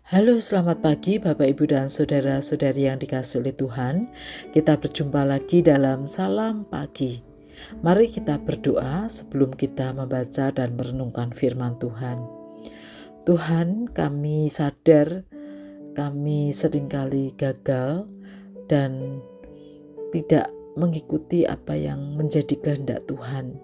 Halo, selamat pagi Bapak, Ibu, dan saudara-saudari yang dikasihi oleh Tuhan. Kita berjumpa lagi dalam Salam Pagi. Mari kita berdoa sebelum kita membaca dan merenungkan firman Tuhan. Tuhan, kami sadar kami seringkali gagal dan tidak mengikuti apa yang menjadi kehendak Tuhan.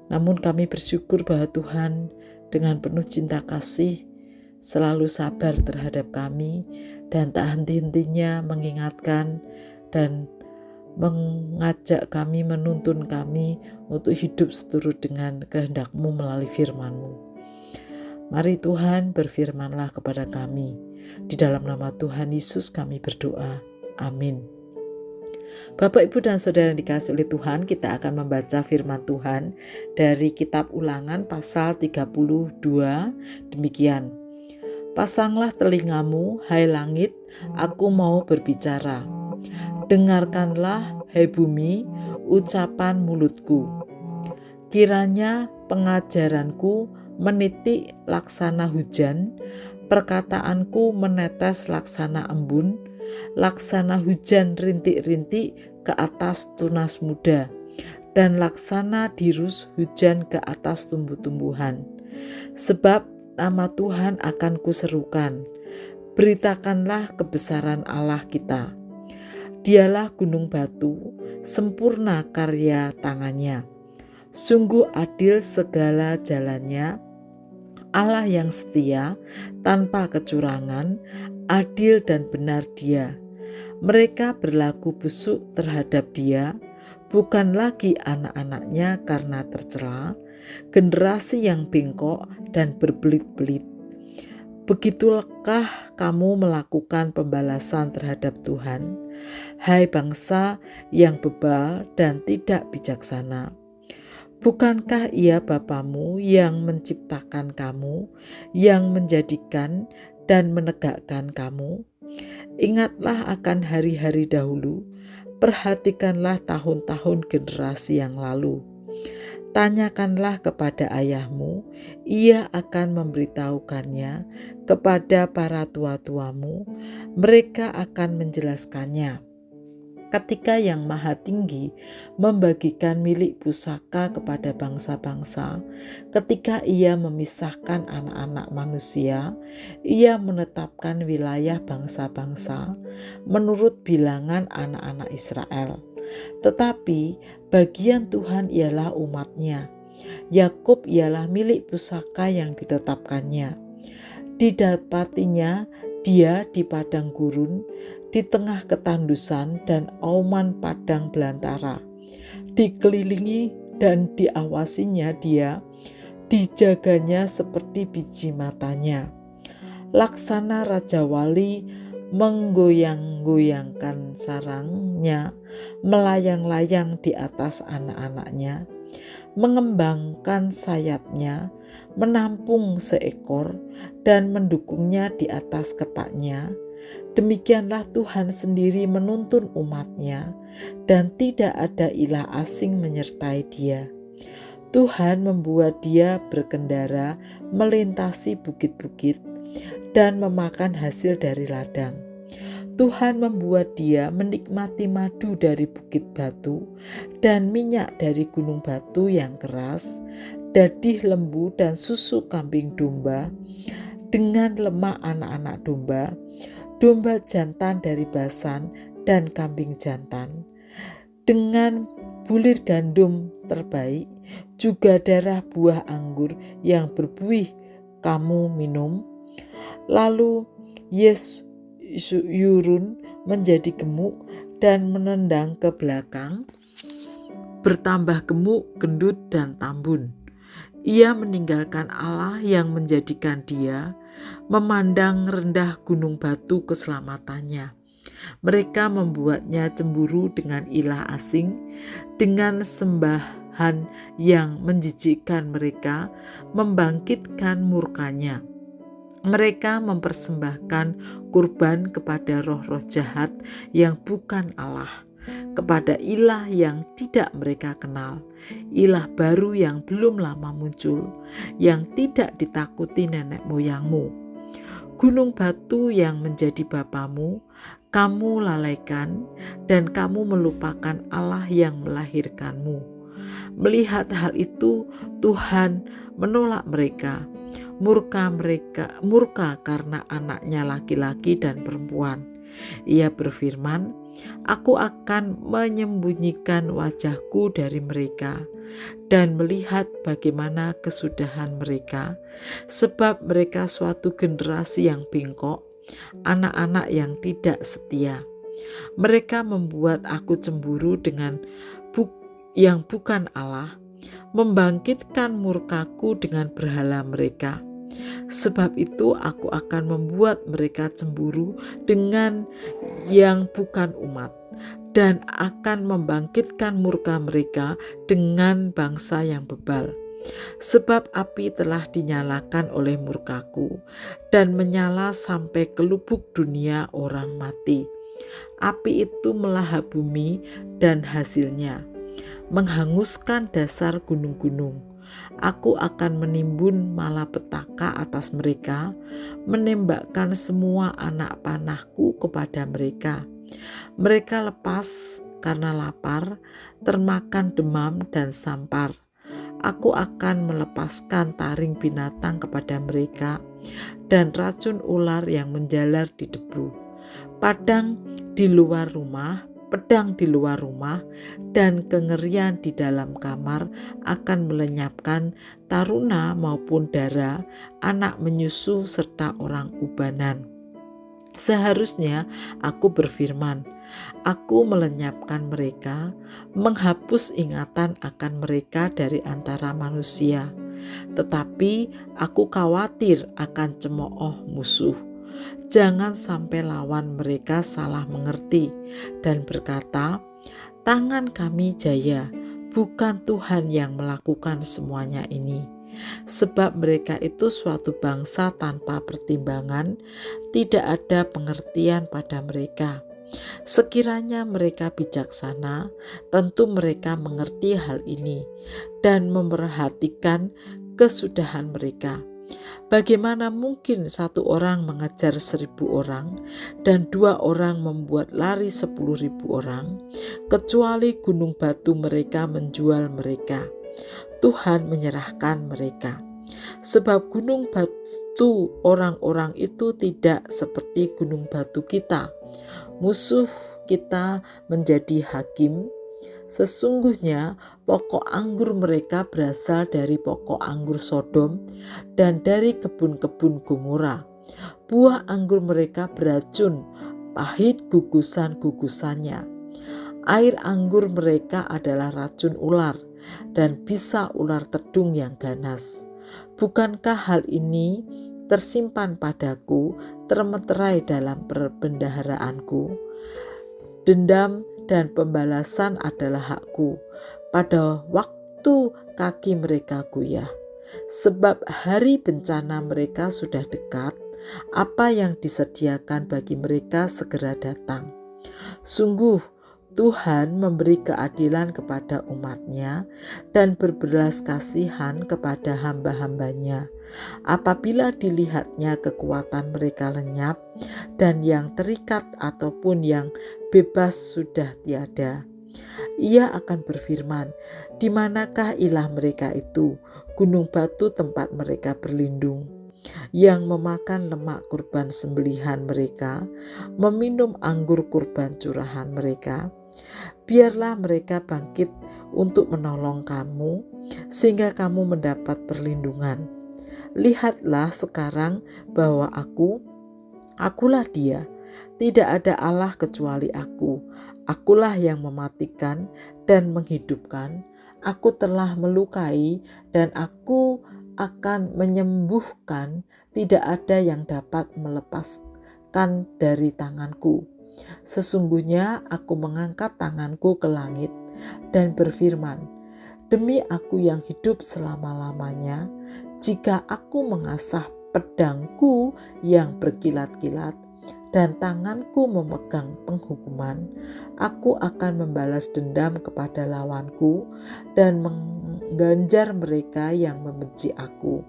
Namun kami bersyukur bahwa Tuhan dengan penuh cinta kasih selalu sabar terhadap kami dan tak henti-hentinya mengingatkan dan mengajak kami, menuntun kami untuk hidup seturut dengan kehendak-Mu melalui firman-Mu. Mari Tuhan, berfirmanlah kepada kami. Di dalam nama Tuhan Yesus kami berdoa. Amin. Bapak, Ibu, dan saudara yang dikasihi oleh Tuhan, kita akan membaca firman Tuhan dari kitab Ulangan pasal 32. Demikian. Pasanglah telingamu, hai langit, aku mau berbicara. Dengarkanlah, hai bumi, ucapan mulutku. Kiranya pengajaranku menitik laksana hujan, perkataanku menetes laksana embun, laksana hujan rintik-rintik ke atas tunas muda, dan laksana dirus hujan ke atas tumbuh-tumbuhan. Sebab nama Tuhan akan kuserukan, beritakanlah kebesaran Allah kita. Dialah gunung batu, sempurna karya tangannya. Sungguh adil segala jalannya, Allah yang setia, tanpa kecurangan, adil dan benar Dia. Mereka berlaku busuk terhadap Dia, bukan lagi anak-anaknya karena tercela, generasi yang bengkok dan berbelit-belit. Begitulahkah kamu melakukan pembalasan terhadap Tuhan, hai bangsa yang bebal dan tidak bijaksana? Bukankah Ia Bapamu yang menciptakan kamu, yang menjadikan dan menegakkan kamu? Ingatlah akan hari-hari dahulu, perhatikanlah tahun-tahun generasi yang lalu. Tanyakanlah kepada ayahmu, ia akan memberitahukannya, kepada para tua-tuamu, mereka akan menjelaskannya. Ketika Yang Maha Tinggi membagikan milik pusaka kepada bangsa-bangsa, ketika Ia memisahkan anak-anak manusia, Ia menetapkan wilayah bangsa-bangsa menurut bilangan anak-anak Israel. Tetapi bagian Tuhan ialah umat-Nya. Yakub ialah milik pusaka yang ditetapkannya. Didapatinya dia di padang gurun, di tengah ketandusan dan auman padang belantara. Dikelilingi dan diawasinya dia, dijaganya seperti biji matanya. Laksana Raja Wali menggoyang-goyangkan sarangnya, melayang-layang di atas anak-anaknya, mengembangkan sayapnya, menampung seekor dan mendukungnya di atas kepaknya. Demikianlah Tuhan sendiri menuntun umat-Nya, dan tidak ada ilah asing menyertai Dia. Tuhan membuat Dia berkendara melintasi bukit-bukit dan memakan hasil dari ladang. Tuhan membuat Dia menikmati madu dari bukit batu dan minyak dari gunung batu yang keras, dadih lembu dan susu kambing domba, dengan lemak anak-anak domba, domba jantan dari Basan dan kambing jantan, dengan bulir gandum terbaik, juga darah buah anggur yang berbuih kamu minum. Lalu Yesyurun menjadi gemuk dan menendang ke belakang, bertambah gemuk, gendut, dan tambun. Ia meninggalkan Allah yang menjadikan dia, memandang rendah gunung batu keselamatannya. Mereka membuatnya cemburu dengan ilah asing, dengan sembahan yang menjijikkan mereka, membangkitkan murkanya. Mereka mempersembahkan kurban kepada roh-roh jahat yang bukan Allah, kepada ilah yang tidak mereka kenal, ilah baru yang belum lama muncul, yang tidak ditakuti nenek moyangmu. Gunung batu yang menjadi bapamu, kamu lalaikan dan kamu melupakan Allah yang melahirkanmu. Melihat hal itu, Tuhan menolak mereka. Murka karena anaknya laki-laki dan perempuan. Ia berfirman, "Aku akan menyembunyikan wajahku dari mereka dan melihat bagaimana kesudahan mereka, sebab mereka suatu generasi yang bengkok, anak-anak yang tidak setia. Mereka membuat aku cemburu dengan yang bukan Allah, membangkitkan murkaku dengan berhala mereka. Sebab itu aku akan membuat mereka cemburu dengan yang bukan umat, dan akan membangkitkan murka mereka dengan bangsa yang bebal. Sebab api telah dinyalakan oleh murkaku, dan menyala sampai ke lubuk dunia orang mati. Api itu melahap bumi dan hasilnya, menghanguskan dasar gunung-gunung. Aku akan menimbun malapetaka atas mereka, menembakkan semua anak panahku kepada mereka. Mereka lepas karena lapar, termakan demam dan sampar. Aku akan melepaskan taring binatang kepada mereka dan racun ular yang menjalar di debu. Pedang di luar rumah dan kengerian di dalam kamar akan melenyapkan taruna maupun dara, anak menyusu serta orang ubanan. Seharusnya aku berfirman, aku melenyapkan mereka, menghapus ingatan akan mereka dari antara manusia. Tetapi aku khawatir akan cemooh musuh. Jangan sampai lawan mereka salah mengerti dan berkata, tangan kami jaya, bukan Tuhan yang melakukan semuanya ini. Sebab mereka itu suatu bangsa tanpa pertimbangan, tidak ada pengertian pada mereka. Sekiranya mereka bijaksana, tentu mereka mengerti hal ini dan memperhatikan kesudahan mereka. Bagaimana mungkin 1 orang mengejar 1.000 orang dan 2 orang membuat lari 10.000 orang, kecuali gunung batu mereka menjual mereka. Tuhan menyerahkan mereka. Sebab gunung batu orang-orang itu tidak seperti gunung batu kita. Musuh kita menjadi hakim. Sesungguhnya pokok anggur mereka berasal dari pokok anggur Sodom dan dari kebun-kebun Gomora. Buah anggur mereka beracun, pahit gugusan-gugusannya. Air anggur mereka adalah racun ular dan bisa ular tedung yang ganas. Bukankah hal ini tersimpan padaku, termeterai dalam perbendaharaanku? Dendam dan pembalasan adalah hakku pada waktu kaki mereka goyah. Sebab hari bencana mereka sudah dekat, apa yang disediakan bagi mereka segera datang. Sungguh Tuhan memberi keadilan kepada umatnya dan berbelas kasihan kepada hamba-hambanya. Apabila dilihatnya kekuatan mereka lenyap dan yang terikat ataupun yang bebas sudah tiada, ia akan berfirman, di manakah ilah mereka itu, gunung batu tempat mereka berlindung, yang memakan lemak kurban sembelihan mereka, meminum anggur kurban curahan mereka? Biarlah mereka bangkit untuk menolong kamu, sehingga kamu mendapat perlindungan. Lihatlah sekarang bahwa akulah Dia. Tidak ada Allah kecuali aku. Akulah yang mematikan dan menghidupkan. Aku telah melukai dan aku akan menyembuhkan. Tidak ada yang dapat melepaskan dari tanganku. Sesungguhnya aku mengangkat tanganku ke langit dan berfirman, demi aku yang hidup selama-lamanya, jika aku mengasah pedangku yang berkilat-kilat dan tanganku memegang penghukuman, aku akan membalas dendam kepada lawanku dan mengganjar mereka yang membenci aku.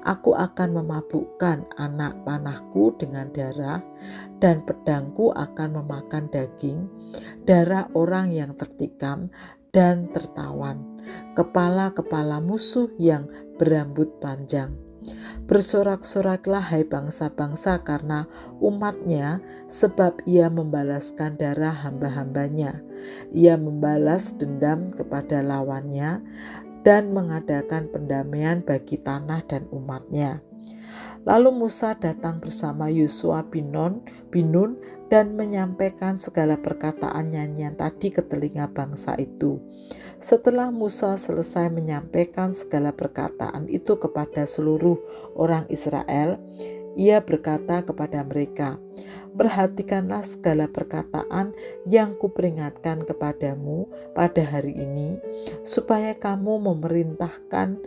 Aku akan memabukkan anak panahku dengan darah, dan pedangku akan memakan daging, darah orang yang tertikam dan tertawan, kepala-kepala musuh yang berambut panjang. Bersorak-soraklah hai bangsa-bangsa karena umatnya, sebab ia membalaskan darah hamba-hambanya. Ia membalas dendam kepada lawannya dan mengadakan pendamaian bagi tanah dan umatnya. Lalu Musa datang bersama Yosua bin Nun dan menyampaikan segala perkataan nyanyian tadi ke telinga bangsa itu. Setelah Musa selesai menyampaikan segala perkataan itu kepada seluruh orang Israel, ia berkata kepada mereka, "Perhatikanlah segala perkataan yang kuperingatkan kepadamu pada hari ini, supaya kamu memerintahkan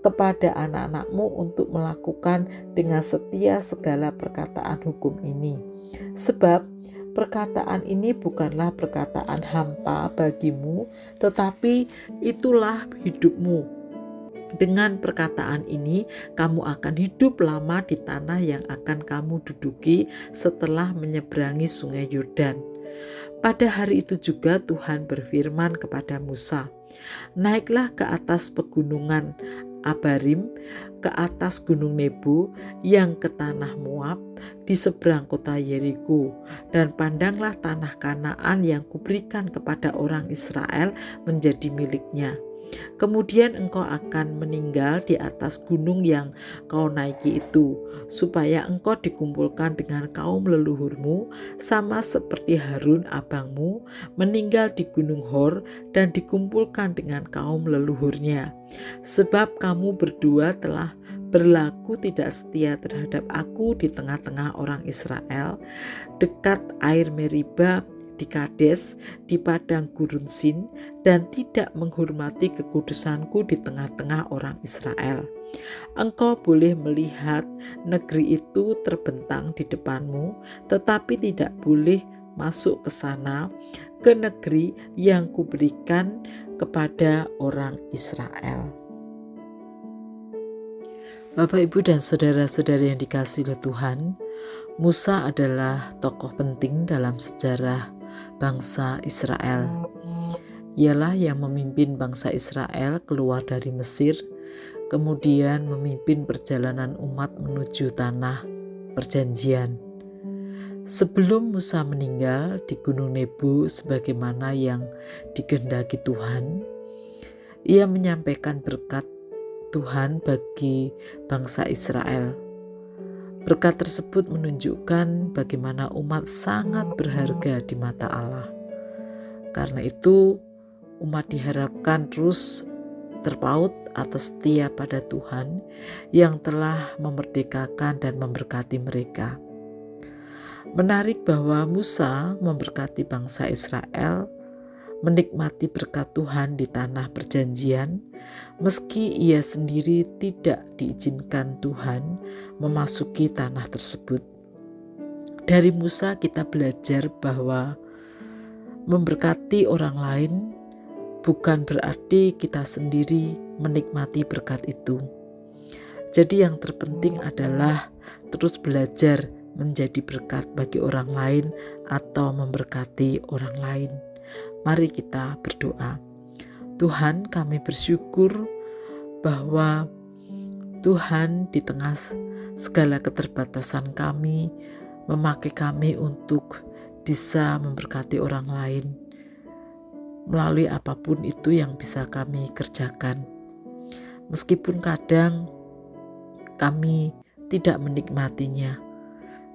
kepada anak-anakmu untuk melakukan dengan setia segala perkataan hukum ini. Sebab perkataan ini bukanlah perkataan hampa bagimu, tetapi itulah hidupmu. Dengan perkataan ini, kamu akan hidup lama di tanah yang akan kamu duduki setelah menyeberangi sungai Yordan." Pada hari itu juga Tuhan berfirman kepada Musa, "Naiklah ke atas pegunungan Abarim, ke atas gunung Nebo yang ke tanah Moab di seberang kota Yeriko, dan pandanglah tanah Kanaan yang kuberikan kepada orang Israel menjadi miliknya. Kemudian engkau akan meninggal di atas gunung yang kau naiki itu, supaya engkau dikumpulkan dengan kaum leluhurmu, sama seperti Harun abangmu meninggal di gunung Hor dan dikumpulkan dengan kaum leluhurnya. Sebab kamu berdua telah berlaku tidak setia terhadap aku di tengah-tengah orang Israel, dekat air Meriba di Kades, di padang gurun Sin, dan tidak menghormati kekudusanku di tengah-tengah orang Israel. Engkau boleh melihat negeri itu terbentang di depanmu, tetapi tidak boleh masuk ke sana, ke negeri yang kuberikan kepada orang Israel." Bapak, Ibu, dan saudara-saudari yang dikasihi oleh Tuhan, Musa adalah tokoh penting dalam sejarah bangsa Israel. Ialah yang memimpin bangsa Israel keluar dari Mesir, kemudian memimpin perjalanan umat menuju tanah perjanjian. Sebelum Musa meninggal di Gunung Nebo sebagaimana yang dikehendaki Tuhan, ia menyampaikan berkat Tuhan bagi bangsa Israel. Berkat tersebut menunjukkan bagaimana umat sangat berharga di mata Allah. Karena itu, umat diharapkan terus terpaut atau setia pada Tuhan yang telah memerdekakan dan memberkati mereka. Menarik bahwa Musa memberkati bangsa Israel menikmati berkat Tuhan di tanah perjanjian, meski ia sendiri tidak diizinkan Tuhan memasuki tanah tersebut. Dari Musa kita belajar bahwa memberkati orang lain bukan berarti kita sendiri menikmati berkat itu. Jadi yang terpenting adalah terus belajar menjadi berkat bagi orang lain atau memberkati orang lain. Mari kita berdoa. Tuhan, kami bersyukur bahwa Tuhan di tengah segala keterbatasan kami memakai kami untuk bisa memberkati orang lain melalui apapun itu yang bisa kami kerjakan. Meskipun kadang kami tidak menikmatinya,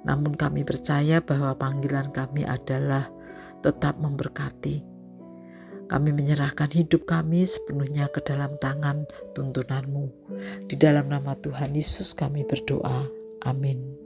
namun kami percaya bahwa panggilan kami adalah tetap memberkati. Kami menyerahkan hidup kami sepenuhnya ke dalam tangan tuntunan-Mu. Di dalam nama Tuhan Yesus kami berdoa. Amin.